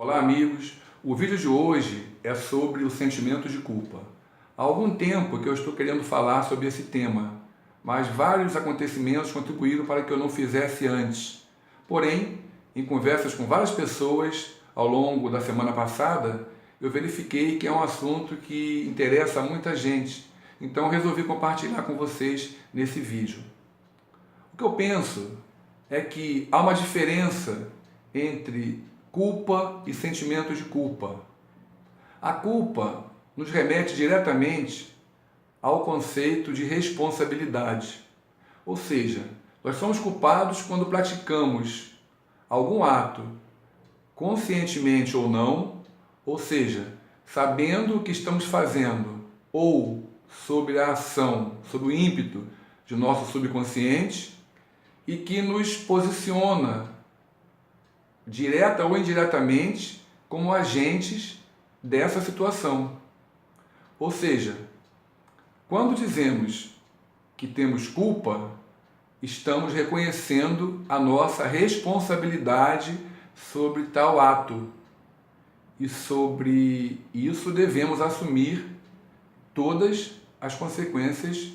Olá, amigos! O vídeo de hoje é sobre o sentimento de culpa. Há algum tempo que eu estou querendo falar sobre esse tema, mas vários acontecimentos contribuíram para que eu não fizesse antes. Porém, em conversas com várias pessoas ao longo da semana passada, eu verifiquei que é um assunto que interessa a muita gente, então resolvi compartilhar com vocês nesse vídeo. O que eu penso é que há uma diferença entre culpa e sentimento de culpa. A culpa nos remete diretamente ao conceito de responsabilidade. Ou seja, nós somos culpados quando praticamos algum ato, conscientemente ou seja, sabendo o que estamos fazendo, ou sob a ação, sob o ímpeto de nosso subconsciente, e que nos posiciona direta ou indiretamente, como agentes dessa situação. Ou seja, quando dizemos que temos culpa, estamos reconhecendo a nossa responsabilidade sobre tal ato. E sobre isso devemos assumir todas as consequências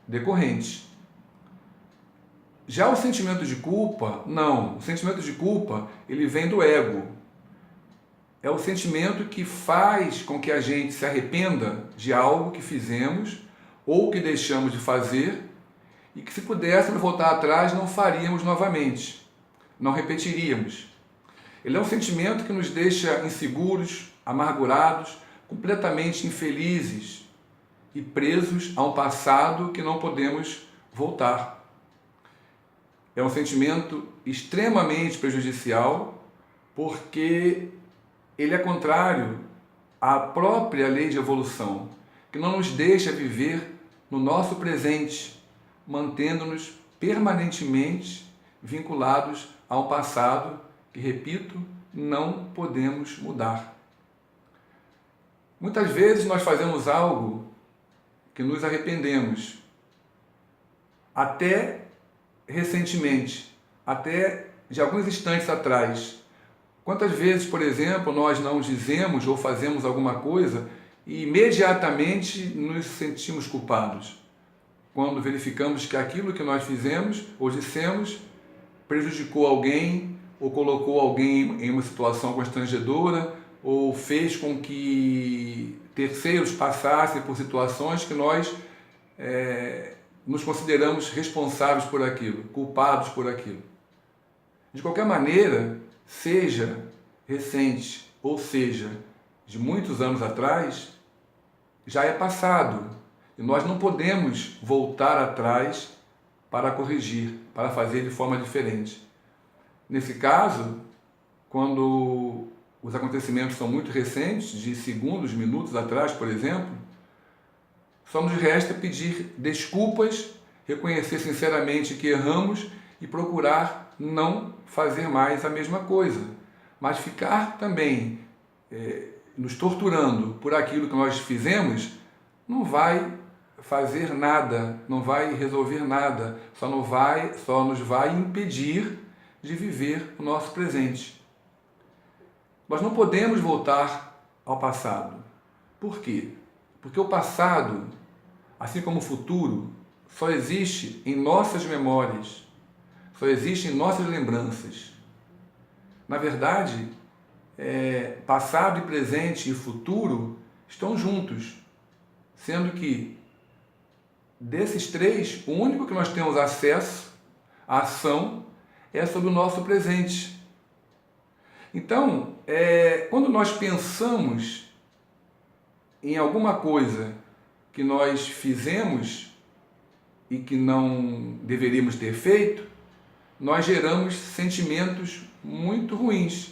decorrentes. Já o sentimento de culpa, não. O sentimento de culpa, ele vem do ego. É o sentimento que faz com que a gente se arrependa de algo que fizemos ou que deixamos de fazer e que, se pudéssemos voltar atrás, não faríamos novamente, não repetiríamos. Ele é um sentimento que nos deixa inseguros, amargurados, completamente infelizes e presos a um passado que não podemos voltar. É um sentimento extremamente prejudicial porque ele é contrário à própria lei de evolução, que não nos deixa viver no nosso presente, mantendo-nos permanentemente vinculados a um passado que, repito, não podemos mudar. Muitas vezes nós fazemos algo que nos arrependemos, até recentemente, até de alguns instantes atrás. Quantas vezes, por exemplo, nós não dizemos ou fazemos alguma coisa e imediatamente nos sentimos culpados, quando verificamos que aquilo que nós fizemos ou dissemos prejudicou alguém ou colocou alguém em uma situação constrangedora ou fez com que terceiros passassem por situações que nós nos consideramos responsáveis por aquilo, culpados por aquilo. De qualquer maneira, seja recente ou seja de muitos anos atrás, já é passado e nós não podemos voltar atrás para corrigir, para fazer de forma diferente. Nesse caso, quando os acontecimentos são muito recentes, de segundos, minutos atrás, por exemplo, só nos resta pedir desculpas, reconhecer sinceramente que erramos e procurar não fazer mais a mesma coisa. Mas ficar também nos torturando por aquilo que nós fizemos não vai fazer nada, não vai resolver nada, só nos vai impedir de viver o nosso presente. Nós não podemos voltar ao passado. Por quê? Porque o passado, assim como o futuro, só existe em nossas memórias, só existe em nossas lembranças. Na verdade, passado e presente e futuro estão juntos, sendo que desses três, o único que nós temos acesso à ação é sobre o nosso presente. Então, quando nós pensamos em alguma coisa que nós fizemos e que não deveríamos ter feito, nós geramos sentimentos muito ruins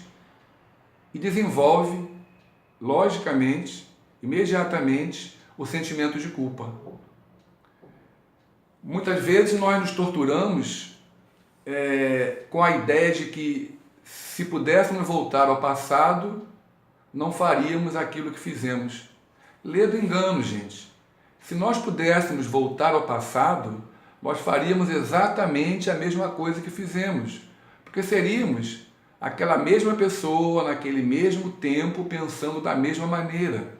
e desenvolve, logicamente, imediatamente, o sentimento de culpa. Muitas vezes nós nos torturamos com a ideia de que, se pudéssemos voltar ao passado, não faríamos aquilo que fizemos. Lê do engano, gente. Se nós pudéssemos voltar ao passado, nós faríamos exatamente a mesma coisa que fizemos, porque seríamos aquela mesma pessoa, naquele mesmo tempo, pensando da mesma maneira.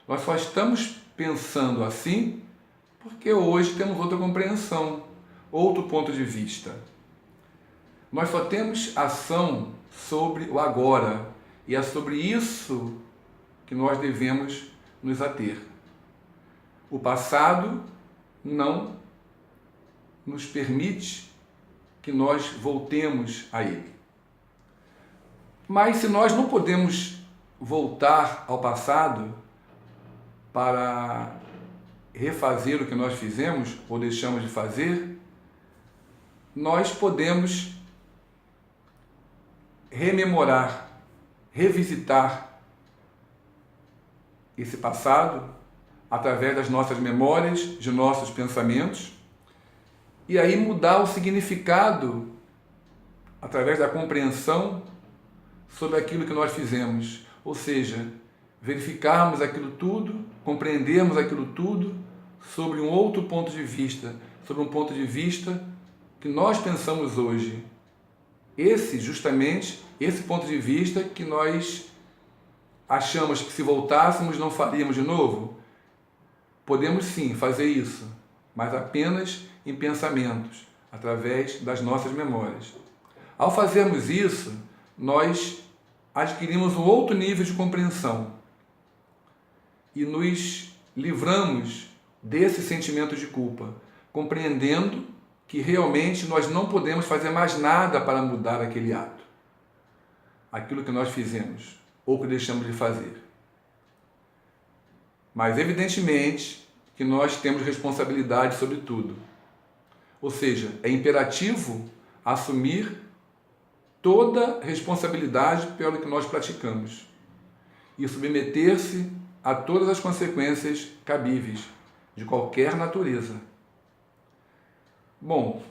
Nós só estamos pensando assim porque hoje temos outra compreensão, outro ponto de vista. Nós só temos ação sobre o agora, e é sobre isso que nós devemos nos ater. O passado não nos permite que nós voltemos a ele. Mas se nós não podemos voltar ao passado para refazer o que nós fizemos ou deixamos de fazer, nós podemos rememorar, revisitar esse passado através das nossas memórias, de nossos pensamentos, e aí mudar o significado através da compreensão sobre aquilo que nós fizemos, ou seja, verificarmos aquilo tudo, compreendermos aquilo tudo sobre um outro ponto de vista, sobre um ponto de vista que nós pensamos hoje. Justamente esse ponto de vista que nós achamos que se voltássemos não faríamos de novo. Podemos sim fazer isso, mas apenas em pensamentos, através das nossas memórias. Ao fazermos isso, nós adquirimos um outro nível de compreensão e nos livramos desse sentimento de culpa, compreendendo que realmente nós não podemos fazer mais nada para mudar aquele ato, aquilo que nós fizemos ou que deixamos de fazer. Mas evidentemente que nós temos responsabilidade sobre tudo. Ou seja, é imperativo assumir toda responsabilidade pelo que nós praticamos e submeter-se a todas as consequências cabíveis de qualquer natureza. Bom,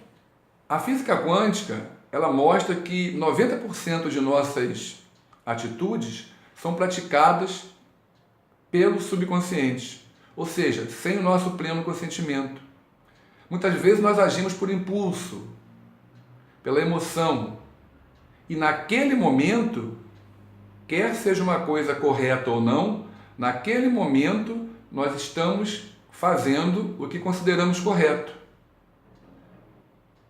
a física quântica, ela mostra que 90% de nossas atitudes são praticadas pelo subconsciente, ou seja, sem o nosso pleno consentimento. Muitas vezes nós agimos por impulso, pela emoção, e naquele momento, quer seja uma coisa correta ou não, naquele momento nós estamos fazendo o que consideramos correto.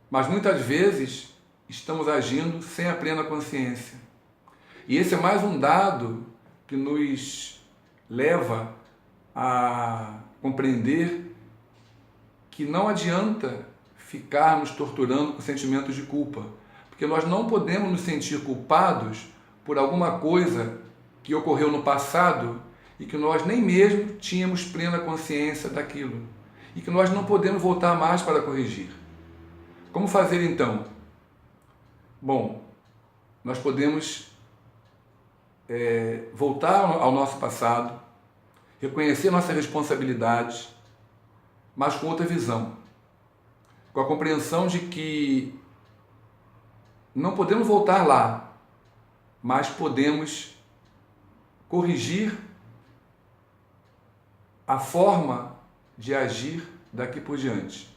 Mas muitas vezes estamos agindo sem a plena consciência. E esse é mais um dado que nos leva a compreender que não adianta ficarmos torturando com sentimentos de culpa, porque nós não podemos nos sentir culpados por alguma coisa que ocorreu no passado e que nós nem mesmo tínhamos plena consciência daquilo, e que nós não podemos voltar mais para corrigir. Como fazer então? Bom, nós podemos voltar ao nosso passado, reconhecer nossas responsabilidades, mas com outra visão, com a compreensão de que não podemos voltar lá, mas podemos corrigir a forma de agir daqui por diante.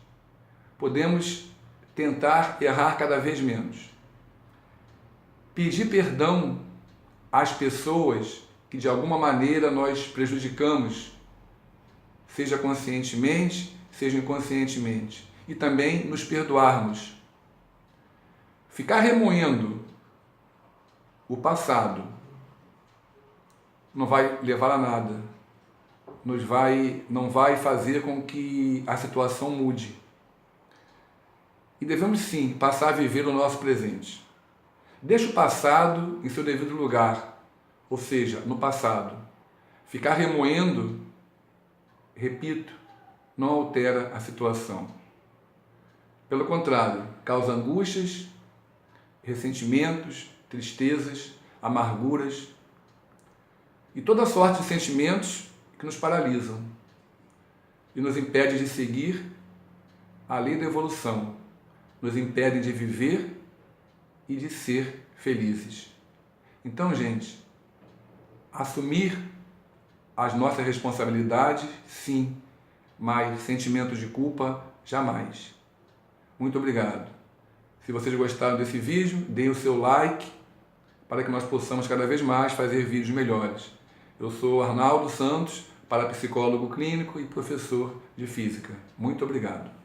Podemos tentar errar cada vez menos. Pedir perdão às pessoas que de alguma maneira nós prejudicamos, seja conscientemente, seja inconscientemente, e também nos perdoarmos. Ficar remoendo o passado não vai levar a nada, não vai fazer com que a situação mude. E devemos sim passar a viver o nosso presente. Deixe o passado em seu devido lugar, ou seja, no passado. Ficar remoendo, repito, não altera a situação. Pelo contrário, causa angústias, ressentimentos, tristezas, amarguras e toda sorte de sentimentos que nos paralisam e nos impedem de seguir a lei da evolução, nos impedem de viver e de ser felizes. Então, gente, assumir as nossas responsabilidades, sim, mas sentimentos de culpa, jamais. Muito obrigado. Se vocês gostaram desse vídeo, deem o seu like, para que nós possamos cada vez mais fazer vídeos melhores. Eu sou Arnaldo Santos, parapsicólogo clínico e professor de física. Muito obrigado.